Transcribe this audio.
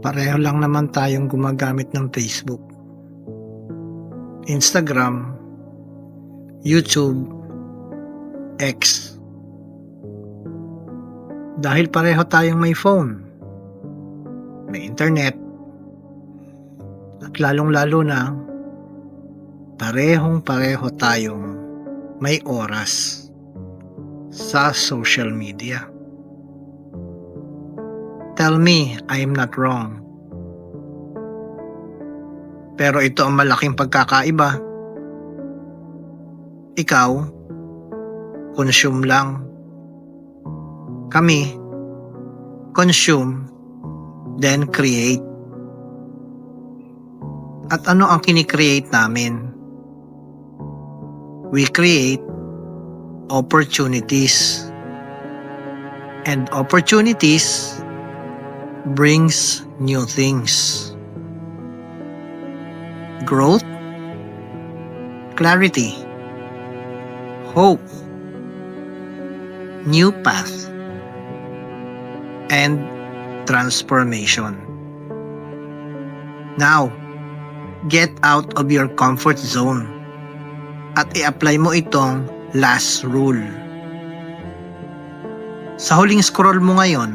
Pareho lang naman tayong gumagamit ng Facebook, Instagram, YouTube, X. Dahil pareho tayong may phone, may internet, at lalong-lalo na, parehong-pareho tayong may oras sa social media. Tell me I'm not wrong. Pero ito ang malaking pagkakaiba. Ikaw, consume lang. Kami, consume, then create. At ano ang kini-create namin? We create opportunities. And opportunities brings new things. Growth, clarity, hope, new path, and transformation. Now, get out of your comfort zone at i-apply mo itong last rule. Sa huling scroll mo ngayon,